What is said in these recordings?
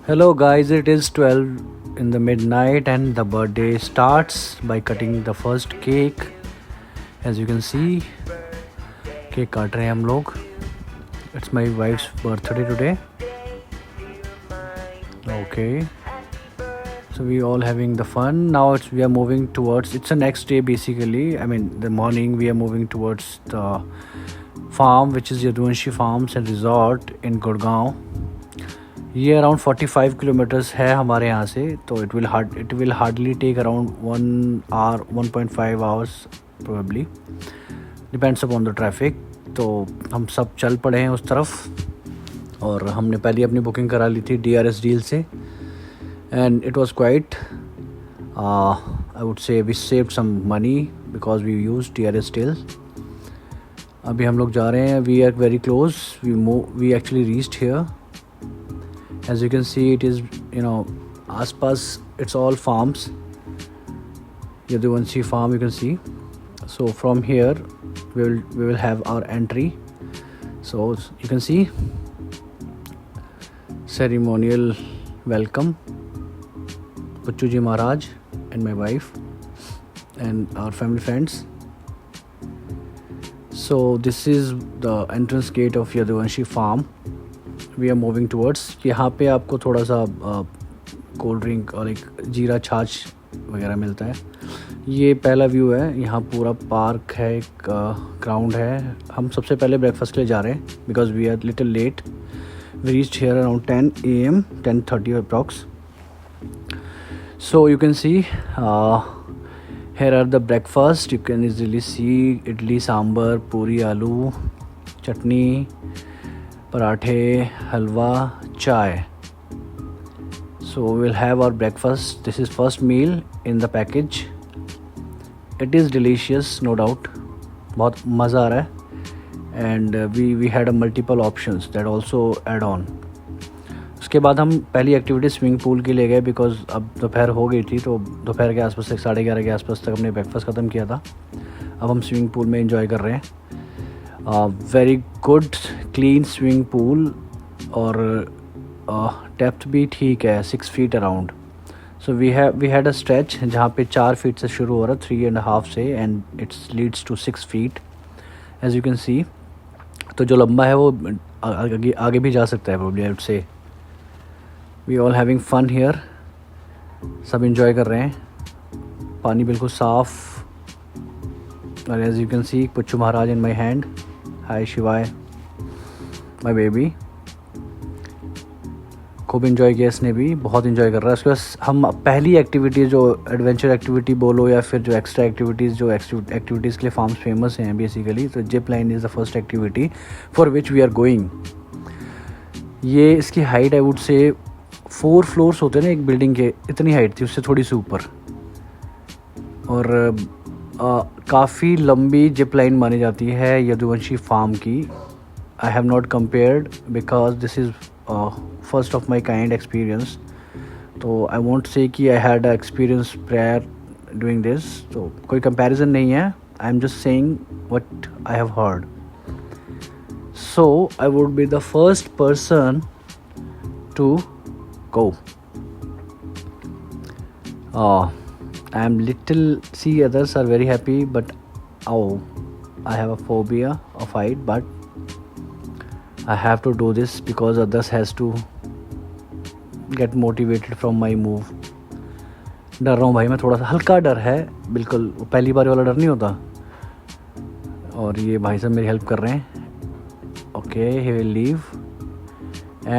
Hello guys, it is 12 in the midnight and the birthday starts by cutting the first cake. As you can see, cake काट रहे हैं हम लोग. It's my wife's birthday today. Okay. So we all having the fun. Now we are moving towards, it's the next day basically. I mean the morning we are moving towards the farm which is Yaduvanshi Farms and Resort in Gurgaon. ये around 45 kilometres है हमारे यहाँ से, तो it will hardly take around 1 hour 1.5 hours probably, depends upon the traffic. तो हम सब चल पड़े हैं उस तरफ और हमने पहले अपनी बुकिंग करा ली थी DRS डील से and it was quite I would say we saved some money because we use DRS deal. अभी हम लोग जा रहे हैं, we are very close, we actually reached here. As you can see, it is, aspas, it's all farms. Yaduvanshi farm, you can see. So from here we will have our entry. So you can see ceremonial welcome, Puchuji Maharaj and my wife and our family friends. So this is the entrance gate of Yaduvanshi farm. We are moving towards. यहाँ पे आपको थोड़ा सा cold drink और एक जीरा छाछ वगैरह मिलता है. ये पहला व्यू है. यहाँ पूरा पार्क है, एक ग्राउंड है. हम सबसे पहले ब्रेकफास्ट के लिए जा रहे हैं because we are little late. We reached here around 10 AM 10:30 approx. So you can see here are the breakfast. You can easily see idli, sambar, puri, aloo, chutney, पराठे, हलवा, चाय. So we'll have our breakfast. This is first meal in the package. It is delicious, no doubt. बहुत मज़ा आ रहा है and we had a multiple options that also add on. उसके बाद हम पहली एक्टिविटी स्विमिंग पूल के लिए गए बिकॉज अब दोपहर हो गई थी, तो दोपहर के आसपास से 11:30 के आसपास तक हमने ब्रेकफास्ट ख़त्म किया था. अब हम स्विमिंग पूल में एंजॉय कर रहे हैं. Very good clean swimming pool और डेप्थ भी ठीक है, 6 feet around. So we had a stretch जहाँ पे 4 फीट से शुरू हो रहा है, 3.5 से, and it's leads to 6 feet as you can see. तो जो लंबा है वो आगे भी जा सकता है probably, I would say. We all having fun here. सब इंजॉय कर रहे हैं. पानी बिल्कुल साफ़. और as you can see Puchchu Maharaj in my hand. Hi Shivay, my baby. खूब इन्जॉय किया इसने भी, बहुत इन्जॉय कर रहा है. उसके बाद हम पहली एक्टिविटी जो एडवेंचर एक्टिविटी बोलो या फिर जो एक्स्ट्रा एक्टिविटीज़, जो एक्टिविटीज़ के लिए फार्म्स फेमस हैं बेसिकली, तो zip line is the first activity for which we are going. ये इसकी हाइट आई वुड से 4 फ्लोर्स होते हैं ना एक बिल्डिंग के, इतनी हाइट थी, उससे थोड़ी सी ऊपर. और काफ़ी लंबी जिप लाइन मानी जाती है यदुवंशी फार्म की. I have not compared because this is first of my kind experience. तो आई वॉन्ट से कि I had experience prior doing this, तो कोई कंपैरिजन नहीं है. I am just saying what I have heard. So I would be the first person to go. I am little, see others are very happy, but I have a phobia of height, but I have to do this because others has to get motivated from my move. डर रहा हूँ भाई मैं, थोड़ा सा हल्का डर है, बिल्कुल पहली बार वाला डर नहीं होता. और ये भाई साहब मेरी हेल्प कर रहे हैं. Okay, he will leave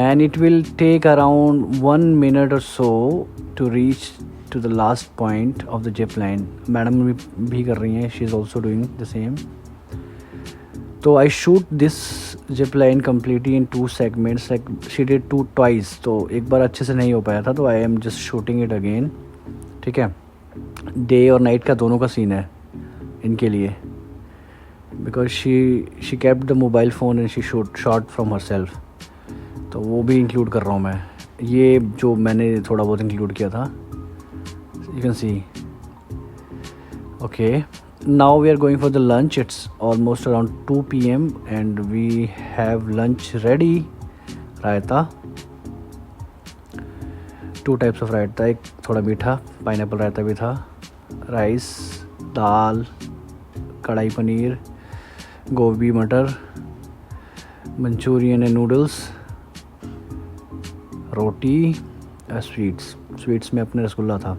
and it will take around 1 minute or so to reach to the last point of the zip line. Madam भी कर रही हैं, she is also doing the same. तो I shoot this zip line completely in 2 segments, like she did 2 twice. तो एक बार अच्छे से नहीं हो पाया था, तो I am just shooting it again. ठीक है, डे और नाइट का दोनों का सीन है इनके लिए, because she kept the mobile phone and she shot from herself. तो वो भी इंक्लूड कर रहा हूँ मैं. ये जो मैंने थोड़ा बहुत इंक्लूड किया था. You can see. Okay, now we are going for the lunch. It's almost around 2 PM and we have lunch ready. Raita, 2 types of raita, एक थोड़ा मीठा पाइनएप्पल रायता भी था, राइस, दाल, कढ़ाई paneer, gobhi matar, Manchurian and noodles, roti, sweets में अपने रसगुल्ला था।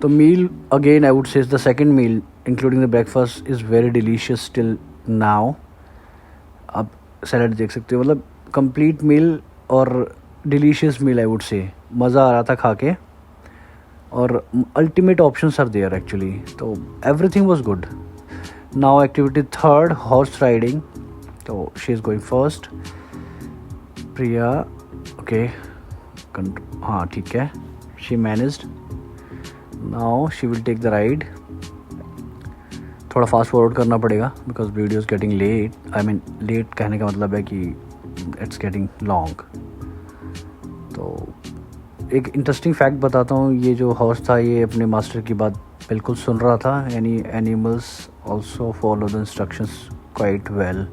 तो meal again I would say the second meal including the breakfast is very delicious till now. आप सैलड देख सकते हो, मतलब कंप्लीट मील और डिलीशियस मील आई वुड से, मज़ा आ रहा था खा के, और ultimate options are there actually, तो everything was good. Now activity third, horse riding. तो she is going first, Priya, okay, हाँ ठीक है, she managed. Now she will take the ride. थोड़ा फास्ट फॉरवर्ड करना पड़ेगा because video is getting late, I mean late कहने का मतलब है कि इट्स गेटिंग लॉन्ग। तो एक इंटरेस्टिंग फैक्ट बताता हूँ, ये जो हॉर्स था ये अपने मास्टर की बात बिल्कुल सुन रहा था। Any animals also follow the instructions quite well.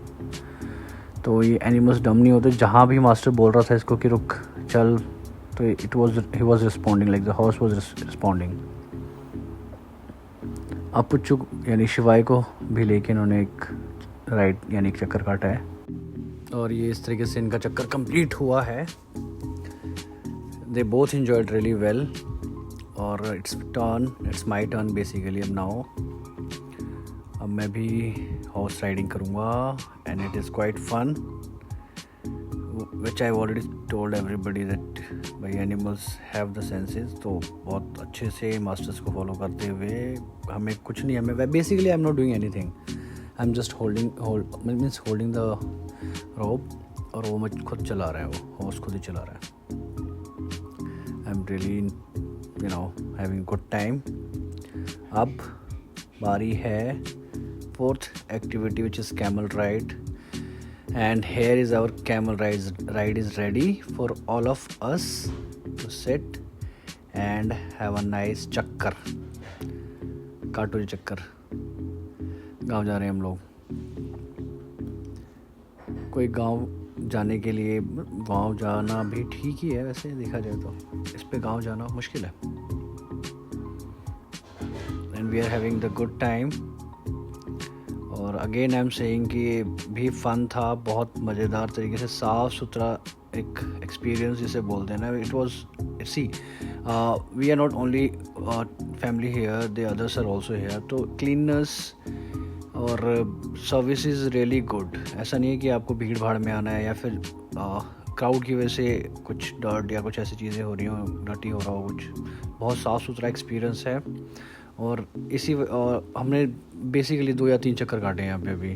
तो ये एनिमल्स डम नहीं होते, जहाँ भी मास्टर बोल रहा था इसको कि रुक चल, तो he was responding, like the horse was responding. अब पुच्चू यानी शिवाय को भी लेके इन्होंने एक राइड यानी एक चक्कर काटा है, और ये इस तरीके से इनका चक्कर कंप्लीट हुआ है। They both enjoyed really well, और इट्स माई टर्न बेसिकली अब नाउ। अब मैं भी हॉर्स राइडिंग करूँगा and it is quite fun, which I already told everybody that भाई एनिमल्स हैव द सेंसेस। तो बहुत अच्छे से मास्टर्स को फॉलो करते हुए हमें कुछ नहीं, हमें basically I am not doing anything, I am just holding the rope, और वो मुझ खुद चला रहा है, वो हॉर्स खुद ही चला रहा है। I am really having good time. अब बारी है fourth activity which is camel ride, and here is our camel ride is ready for all of us to sit and have a nice चक्कर, काटो जी चक्कर। गांव जा रहे हैं हम लोग। कोई गांव जाने के लिए, गांव जाना भी ठीक ही है वैसे देखा जाए तो, इस पे गांव जाना मुश्किल है। and we are having the good time। और अगेन आई एम सेइंग कि ये भी फ़न था, बहुत मज़ेदार तरीके से, साफ़ सुथरा एक एक्सपीरियंस जिसे बोलते हैं ना। It was see we are not only family here, the others are also here, तो क्लीननेस और सर्विस इज़ रियली गुड। ऐसा नहीं है कि आपको भीड़ भाड़ में आना है या फिर क्राउड की वजह से कुछ डर्ट या कुछ ऐसी चीज़ें हो रही हो, डर्टी हो रहा हो कुछ। बहुत साफ़ सुथरा एक्सपीरियंस है, और हमने बेसिकली 2 या 3 चक्कर काटे हैं यहाँ पे अभी।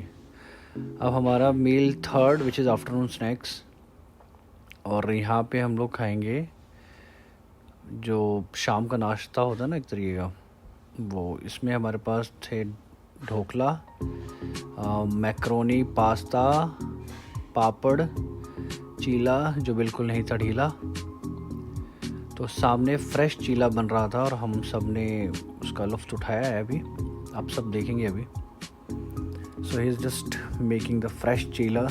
अब हमारा meal third which is afternoon snacks, और यहाँ पे हम लोग खाएंगे जो शाम का नाश्ता होता है ना एक तरीके का, वो। इसमें हमारे पास थे ढोकला, मैक्रोनी, पास्ता, पापड़, चीला जो बिल्कुल नहीं था ढीला। तो सामने फ्रेश चीला बन रहा था और हम सब ने उसका लुत्फ़ उठाया है, अभी आप सब देखेंगे अभी। So he is just making the fresh cheela,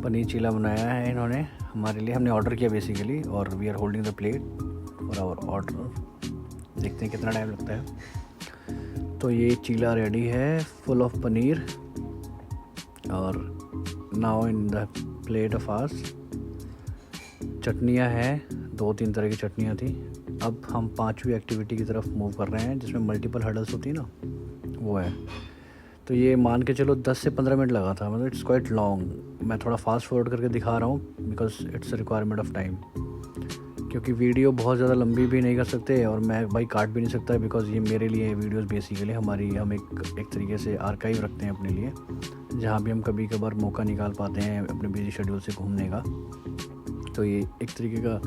paneer cheela बनाया है इन्होंने हमारे लिए, हमने ऑर्डर किया बेसिकली, और we are holding the plate for our order. देखते हैं कितना टाइम लगता है। तो ये चीला रेडी है, फुल ऑफ पनीर, और now in the plate of ours चटनियाँ हैं, 2-3 तरह की चटनियाँ थी। अब हम 5वीं एक्टिविटी की तरफ मूव कर रहे हैं जिसमें मल्टीपल हर्डल्स होती है ना, वो है। तो ये मान के चलो 10 से 15 मिनट लगा था, मतलब इट्स क्वाइट लॉन्ग। मैं थोड़ा फास्ट फॉरवर्ड करके दिखा रहा हूँ because it's a requirement of time, क्योंकि वीडियो बहुत ज़्यादा लंबी भी नहीं कर सकते और मैं भाई काट भी नहीं सकता, बिकॉज ये मेरे लिए वीडियोस बेसिकली हम एक तरीके से आर्काइव रखते हैं अपने लिए, जहाँ भी हम कभी कभार मौका निकाल पाते हैं अपने बिजी शेड्यूल से घूमने का। तो ये एक तरीके का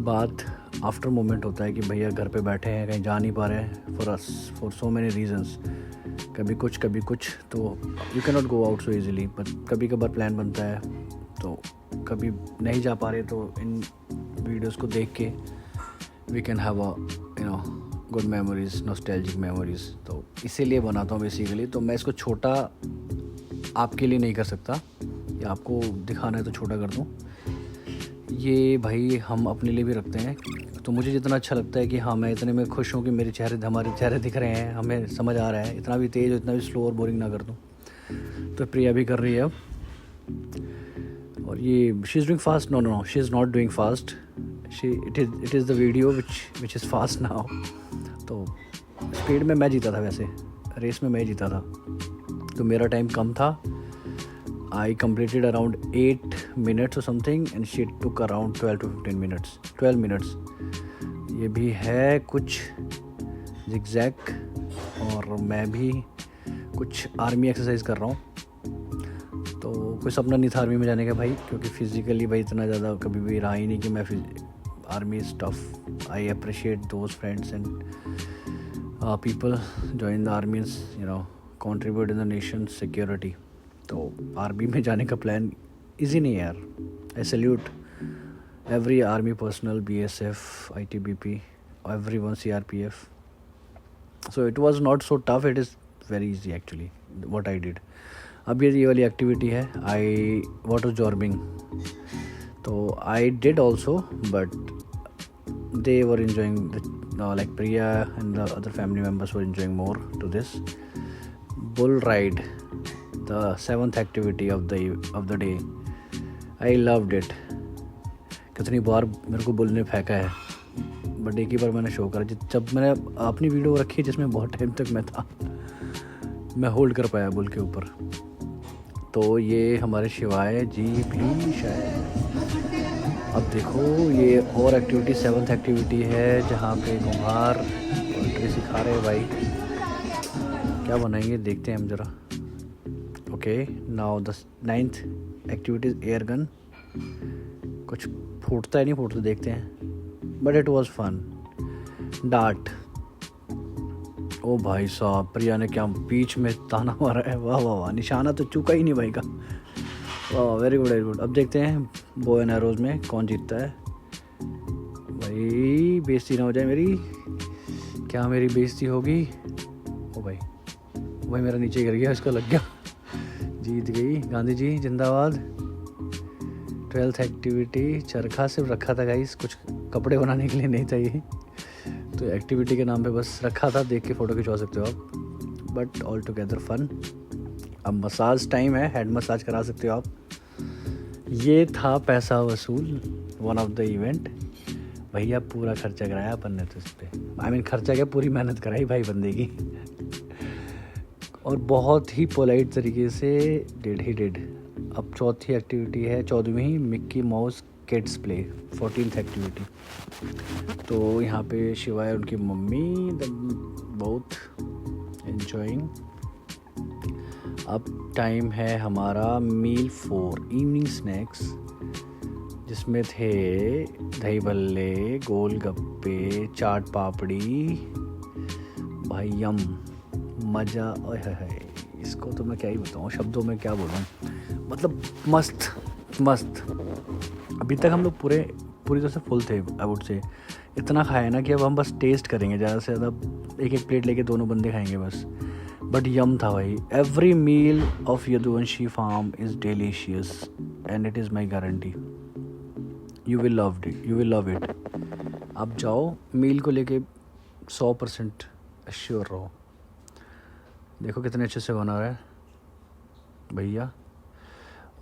बात आफ्टर मोमेंट होता है कि भैया घर पे बैठे हैं, कहीं जा नहीं पा रहे हैं, फॉर सो मैनी रीजंस, कभी कुछ, तो you can not go out so easily, but कभी कभार प्लान बनता है, तो कभी नहीं जा पा रहे, तो इन वीडियोस को देख के we can have a good memories, nostalgic memories. तो इसीलिए बनाता हूँ बेसिकली। तो मैं इसको छोटा आपके लिए नहीं कर सकता, या आपको दिखाना है तो छोटा कर दूँ। ये भाई हम अपने लिए भी रखते हैं, तो मुझे जितना अच्छा लगता है कि हाँ मैं इतने में खुश हूँ कि हमारे चेहरे दिख रहे हैं, हमें समझ आ रहा है, इतना भी तेज़ इतना भी स्लो और बोरिंग ना कर दूँ। तो प्रिया भी कर रही है अब, और ये she is doing fast, no she is not doing fast, it is the video which is fast now. तो स्पीड में मैं जीता था, वैसे रेस में मैं जीता था, तो मेरा टाइम कम था। I completed around 8 minutes or something and she took around 12 to 15 minutes, 12 minutes। ये भी है कुछ zigzag, और मैं भी कुछ आर्मी एक्सरसाइज कर रहा हूँ। तो कोई सपना नहीं था आर्मी में जाने का भाई, क्योंकि फिज़िकली भाई इतना ज़्यादा कभी भी रहा ही नहीं कि मैं army is tough. I appreciate those friends and people join the armies, contribute in the nation security. तो आर्मी में जाने का प्लान इजी नहीं है यार। आई salute every army personnel, BSF, ITBP, everyone, CRPF। So it was not so tough, it is very easy actually what I did. अब ये वाली एक्टिविटी है वाटर जॉर्बिंग, तो I did also, but they were enjoying like Priya and the other family members were enjoying more to this bull ride, the 7th activity of the day। I loved it। कितनी बार मेरे को bull ने फेंका है, but एक ही बार मैंने show करा जब मैंने अपनी वीडियो रखी है जिसमें बहुत टाइम तक मैं था, मैं होल्ड कर पाया बुल के ऊपर। तो ये हमारे शिवाय जी भी शायद, अब देखो ये और एक्टिविटी 7th एक्टिविटी है जहाँ पे कुम्हार पोल्ट्री सिखा रहे हैं भाई। क्या बनाएंगे देखते हैं हम ज़रा। Okay, now the 9th activity is air gun. कुछ फूटता है नहीं फूटता देखते हैं, but it was fun. Dart, ओ भाई साहब प्रिया ने क्या बीच में ताना मारा है, वाह वाह वाह, निशाना तो चूका ही नहीं भाई का, वाह वेरी गुड वेरी गुड। अब देखते हैं बो एंड एरोज में कौन जीतता है। भाई बेइज्जती ना हो जाए मेरी, क्या मेरी बेइज्जती होगी? ओ भाई भाई मेरा नीचे गिर गया, इसका लग गया, जीत गई गांधी जी जिंदाबाद। 12th एक्टिविटी चरखा सिर्फ रखा था गाइस, कुछ कपड़े बनाने के लिए नहीं था ये, तो एक्टिविटी के नाम पे बस रखा था, देख के फ़ोटो खिंचवा सकते हो आप, बट ऑल टुगेदर फन। अब मसाज टाइम है, हेड मसाज करा सकते हो आप। ये था पैसा वसूल, वन ऑफ द इवेंट। भैया पूरा खर्चा कराया अपन ने तो इस पर, खर्चा क्या, पूरी मेहनत कराई भाई बंदे की, और बहुत ही पोलाइट तरीके से डिड। अब 4थी एक्टिविटी है, 14वीं Mickey Mouse kids play, 14th activity. तो यहाँ पे शिवाय और उनकी मम्मी बहुत एंजॉइंग। अब टाइम है हमारा मील 4, इवनिंग स्नैक्स, जिसमें थे दही भल्ले, गोलगप्पे, चाट पापड़ी, भाई यम, मज़ा, ओए है, इसको तो मैं क्या ही बताऊँ, शब्दों में क्या बोलूँ, मतलब मस्त मस्त। अभी तक हम लोग पूरी तरह से फुल थे, आई वुड से, इतना खाया ना कि अब हम बस टेस्ट करेंगे, ज़्यादा से ज़्यादा एक प्लेट लेके दोनों बंदे खाएंगे बस, बट यम था भाई। Every meal of Yaduvanshi farm is delicious and it is my guarantee, you will love it. आप जाओ, मील को लेके 100% एश्योर रहो। देखो कितने अच्छे से बना रहा है भैया,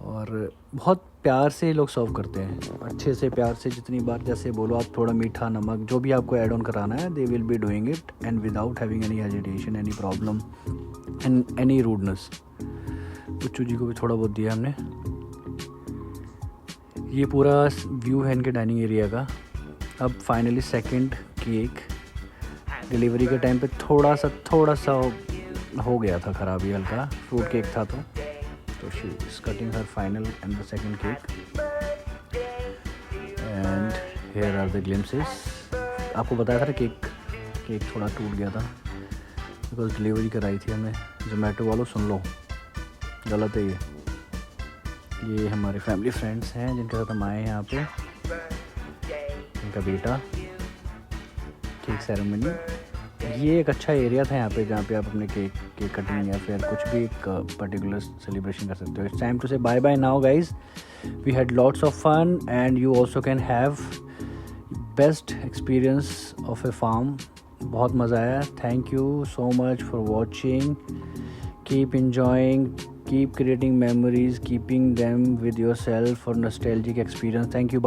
और बहुत प्यार से लोग सर्व करते हैं, अच्छे से प्यार से, जितनी बार जैसे बोलो आप, थोड़ा मीठा नमक जो भी आपको ऐड ऑन कराना है, they will be doing it and without having any hesitation, any problem and any rudeness. Puchchu ji को भी थोड़ा बहुत दिया हमने। ये पूरा व्यू है इनके डाइनिंग एरिया का। अब फाइनली 2nd केक, डिलीवरी के टाइम पे थोड़ा सा हो गया था ख़राबी, हल्का फ्रूट केक था, तो she is cutting her final and the 2nd cake and here are the glimpses. आपको बताया था केक थोड़ा टूट गया था बिकॉज डिलीवरी कराई थी हमने, जोमेटो वालों सुन लो, गलत है ये हमारे फैमिली फ्रेंड्स हैं जिनके साथ हम आए हैं यहाँ पे, इनका बेटा, केक सेरेमनी ये एक अच्छा एरिया था यहाँ पे जहाँ पे आप अपने केक कटिंग या फिर कुछ भी एक पर्टिकुलर सेलिब्रेशन कर सकते हो. It's time to say bye bye now guys. We had lots of fun and you also can have best experience of a farm. बहुत मज़ा आया. Thank you so much for watching. Keep enjoying, keep creating memories, keeping them with yourself for nostalgic experience. Thank you. Bye.